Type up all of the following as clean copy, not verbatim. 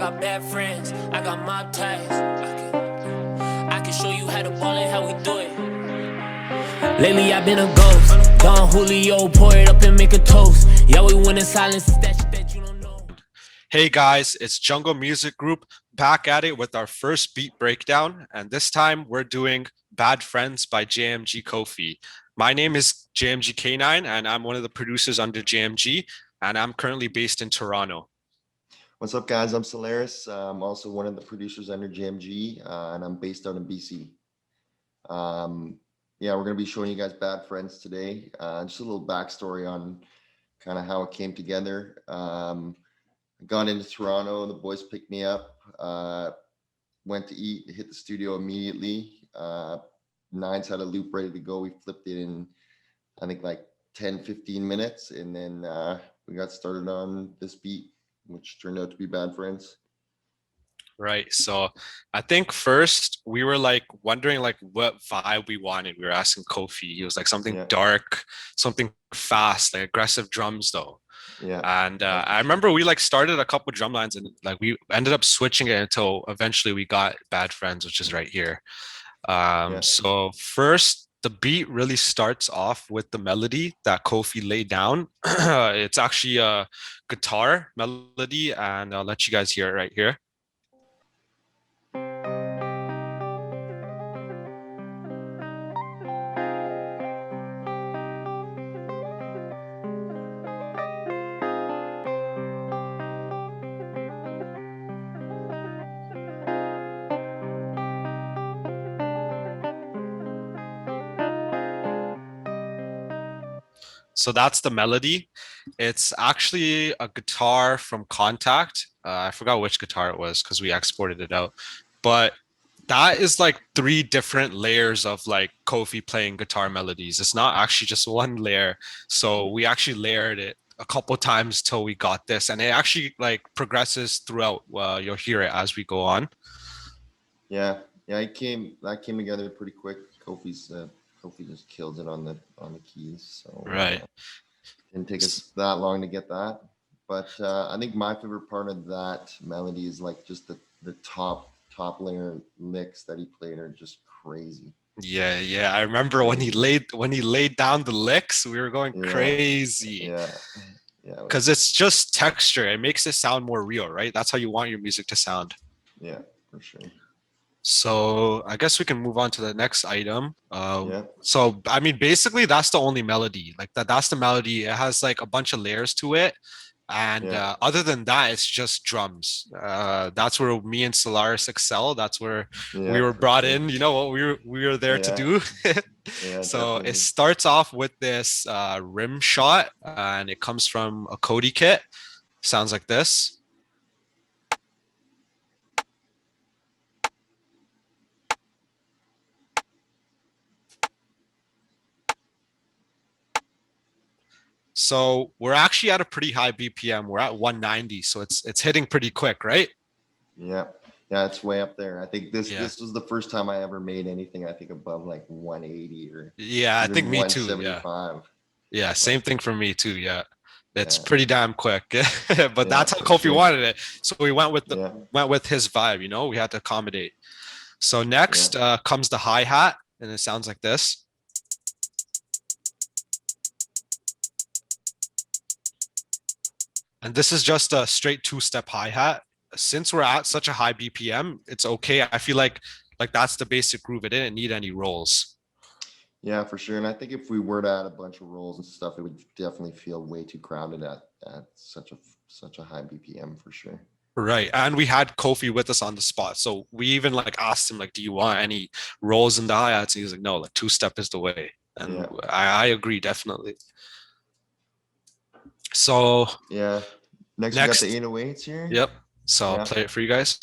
got bad friends, I got mob ties. I can show you how to ball and how we do it. Lately I've been a ghost. Don Julio, pour it up and make a toast. Yeah, we win in silence. It's that shit that you don't know. Hey guys, it's Jungle Music Group back at it with our first beat breakdown, and this time we're doing Bad Friends by JMG Kofi. My name is JMG K9, and I'm one of the producers under JMG, and I'm currently based in Toronto. What's up, guys? I'm Solaris. I'm also one of the producers under JMG, and I'm based out in BC. Yeah, we're going to be showing you guys Bad Friends today. Just a little backstory on kind of how it came together. I got into Toronto, the boys picked me up, went to eat, hit the studio immediately. Nines had a loop ready to go. We flipped it in, I think, like 10, 15 minutes, and then we got started on this beat, which turned out to be Bad Friends. Right. So I think first we were like wondering like what vibe we wanted. We were asking Kofi. He was like something dark, something fast, like aggressive drums though. Yeah. And I remember we like started a couple drum lines and like we ended up switching it until eventually we got Bad Friends, which is right here. So first the beat really starts off with the melody that Kofi laid down. It's actually a guitar melody, and I'll let you guys hear it right here. So that's the melody. It's actually a guitar from Contact. I forgot which guitar it was because we exported it out. But that is like three different layers of like Kofi playing guitar melodies. It's not actually just one layer. So we actually layered it a couple times till we got this, and it actually like progresses throughout. You'll hear it as we go on. Yeah, that came together pretty quick. Kofi just killed it on the keys. So right, didn't take us that long to get that. But I think my favorite part of that melody is like just the top layer licks that he played are just crazy. Yeah. I remember when he laid down the licks, we were going crazy. Yeah. Because it's just texture. It makes it sound more real, right? That's how you want your music to sound. Yeah, for sure. So I guess we can move on to the next item. So I mean, basically that's the only melody. Like that's the melody. It has like a bunch of layers to it, and other than that, it's just drums. That's where me and Solaris excel. That's where we were brought in. You know what we were there to do. So definitely. It starts off with this rim shot, and it comes from a Cody kit. Sounds like this. So we're actually at a pretty high BPM. We're at 190, so it's hitting pretty quick, right? Yeah, it's way up there. I think this was the first time I ever made anything. I think above like 180 or I think me too. 175. Yeah, same thing for me too. Yeah, it's pretty damn quick. But that's how Kofi wanted it, so we went with his vibe. You know, we had to accommodate. So next comes the hi-hat, and it sounds like this. And this is just a straight two-step hi-hat. Since we're at such a high BPM, it's okay. I feel like that's the basic groove. It didn't need any rolls. Yeah, for sure. And I think if we were to add a bunch of rolls and stuff, it would definitely feel way too crowded at such a high BPM for sure. Right. And we had Kofi with us on the spot. So we even like asked him, like, do you want any rolls in the hi-hats? And he's like, no, like two-step is the way. And I agree, definitely. So next we got the 808s here. Yep. So I'll play it for you guys.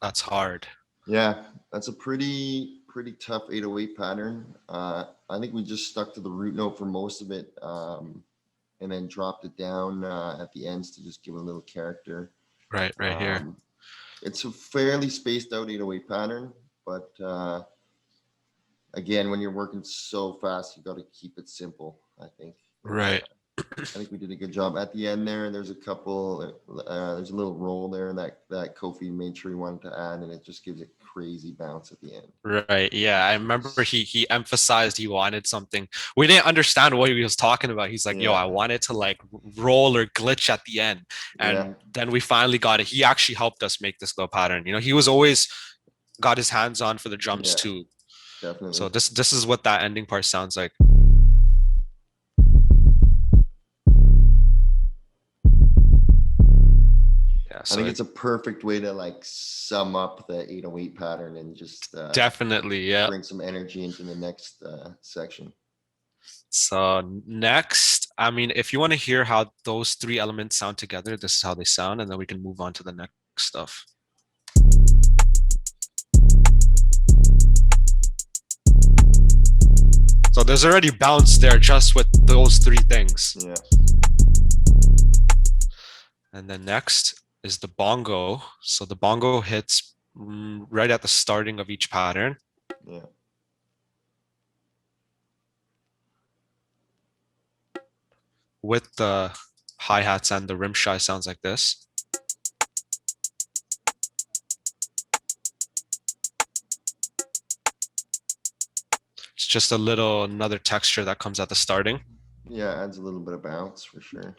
That's hard. Yeah, that's a pretty pretty tough 808 pattern. I think we just stuck to the root note for most of it, and then dropped it down at the ends to just give it a little character. Right here. It's a fairly spaced out 808 pattern, but again, when you're working so fast, you got to keep it simple, I think. Right. I think we did a good job at the end there. There's a couple, there's a little roll there that Kofi made sure he wanted to add, and it just gives it crazy bounce at the end. Right. Yeah. I remember he emphasized he wanted something. We didn't understand what he was talking about. He's like, yo, I want it to like roll or glitch at the end. And then we finally got it. He actually helped us make this little pattern. You know, he was always got his hands on for the drums too. Definitely. So this is what that ending part sounds like. I think it's a perfect way to like sum up the 808 pattern and just definitely bring some energy into the next section. So next, I mean, if you want to hear how those three elements sound together, this is how they sound, and then we can move on to the next stuff. So there's already bounce there just with those three things. Yeah. And then next is the bongo. So the bongo hits right at the starting of each pattern. Yeah. With the hi-hats and the rim shy sounds like this. It's just another texture that comes at the starting. Yeah, adds a little bit of bounce for sure.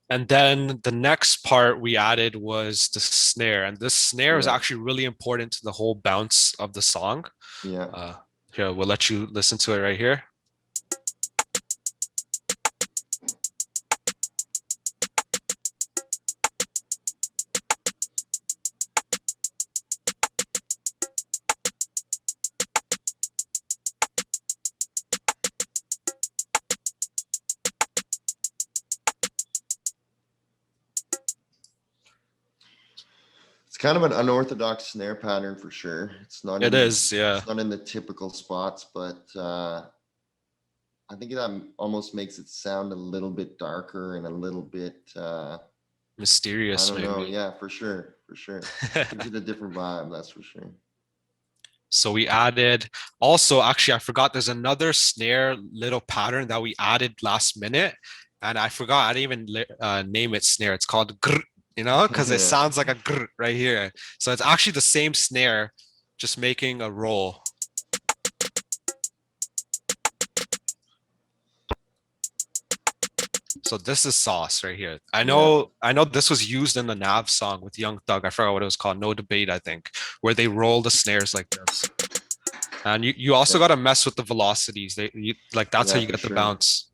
And then the next part we added was the snare. And this snare is actually really important to the whole bounce of the song. Yeah. Here, we'll let you listen to it right here. It's kind of an unorthodox snare pattern for sure. It's not. It's not in the typical spots, but I think that almost makes it sound a little bit darker and a little bit mysterious. I don't know. Yeah, for sure. Gives it a different vibe. That's for sure. So we added also, actually, I forgot there's another snare little pattern that we added last minute, and I forgot I didn't even name it snare. It's called grr. You know, because it sounds like a grr right here. So it's actually the same snare, just making a roll. So this is sauce right here. I know this was used in the Nav song with Young Thug. I forgot what it was called. No Debate, I think, where they roll the snares like this. And you also got to mess with the velocities. That's how you get the bounce.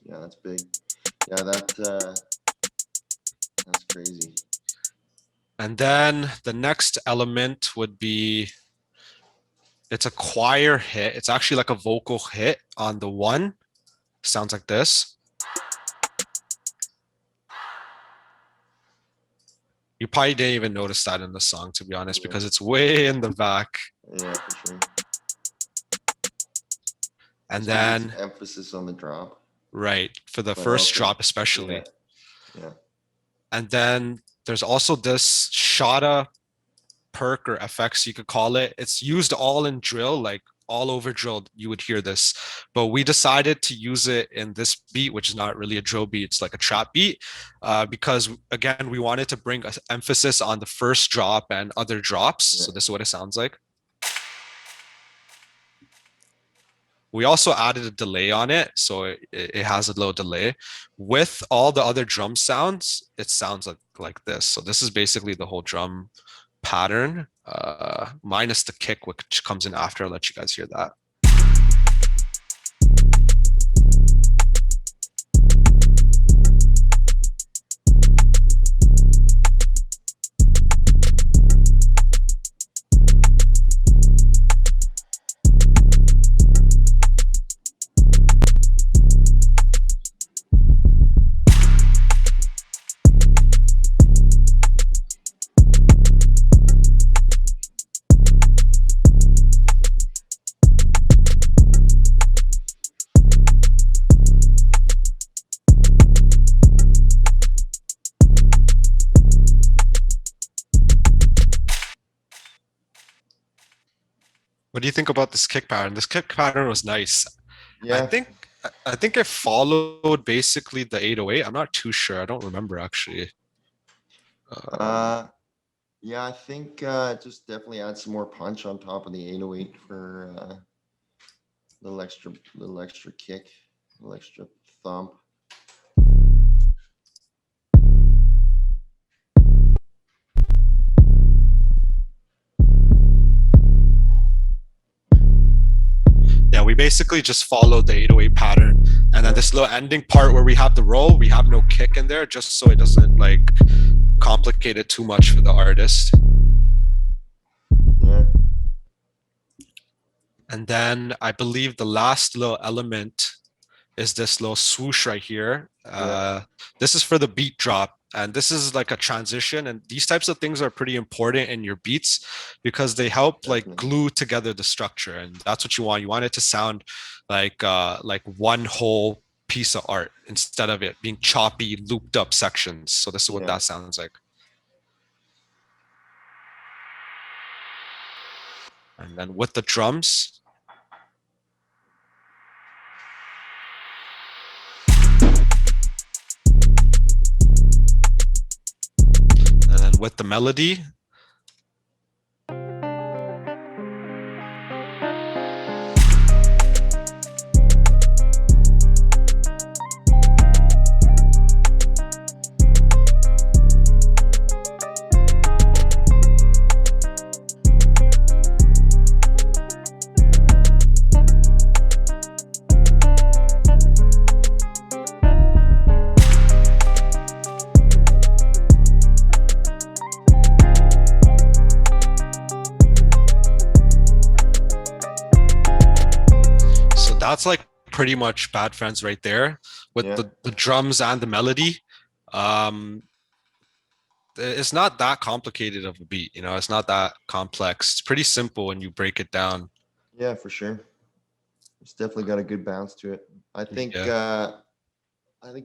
Yeah, that's big. Yeah, that's crazy. And then the next element would be, it's a choir hit. It's actually like a vocal hit on the one. Sounds like this. You probably didn't even notice that in the song, to be honest, because it's way in the back. Yeah, for sure. And then emphasis on the drop. Right, for the first drop especially. Yeah. And then there's also this shada perk or effects, you could call it. It's used all in drill, like all over drill, you would hear this. But we decided to use it in this beat, which is not really a drill beat, it's like a trap beat, because again, we wanted to bring an emphasis on the first drop and other drops. So this is what it sounds like. We also added a delay on it, so it has a little delay. With all the other drum sounds, it sounds like this. So this is basically the whole drum pattern, minus the kick, which comes in after. I'll let you guys hear that. What do you think about this kick pattern? This kick pattern was nice. I Yeah. think I think it followed basically the 808. I'm not too sure. I don't remember actually. Yeah, I think just definitely add some more punch on top of the 808 for little extra kick, little extra thump. Yeah, we basically just followed the 808 pattern. And then this little ending part where we have the roll, we have no kick in there just so it doesn't like complicate it too much for the artist. Yeah. And then I believe the last little element is this little swoosh right here. This is for the beat drop. And this is like a transition. And these types of things are pretty important in your beats because they help like glue together the structure. And that's what you want. You want it to sound like one whole piece of art instead of it being choppy, looped up sections. So this is what that sounds like. And then with the drums, and then with the melody, that's like pretty much Bad Friends right there with the drums and the melody. It's not that complicated of a beat, you know, it's not that complex. It's pretty simple when you break it down. Yeah, for sure. It's definitely got a good bounce to it. I think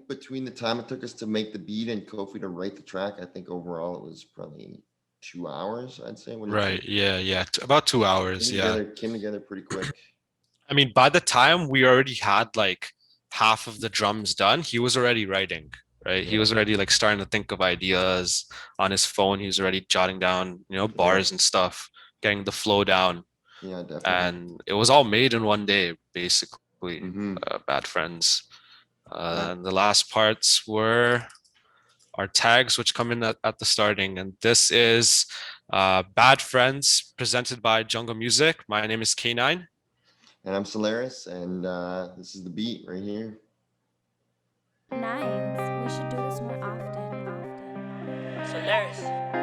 between the time it took us to make the beat and Kofi to write the track, I think overall it was probably 2 hours, I'd say. Right. Yeah. About 2 hours. Came together pretty quick. I mean, by the time we already had like half of the drums done, he was already writing, right? He was already like starting to think of ideas on his phone. He was already jotting down, you know, bars and stuff, getting the flow down. Yeah, definitely. And it was all made in one day, basically. Bad Friends. And the last parts were our tags, which come in at the starting. And this is Bad Friends presented by Jungle Music. My name is K9. And I'm Solaris, and this is the beat right here. Nice. We should do this more often. Solaris.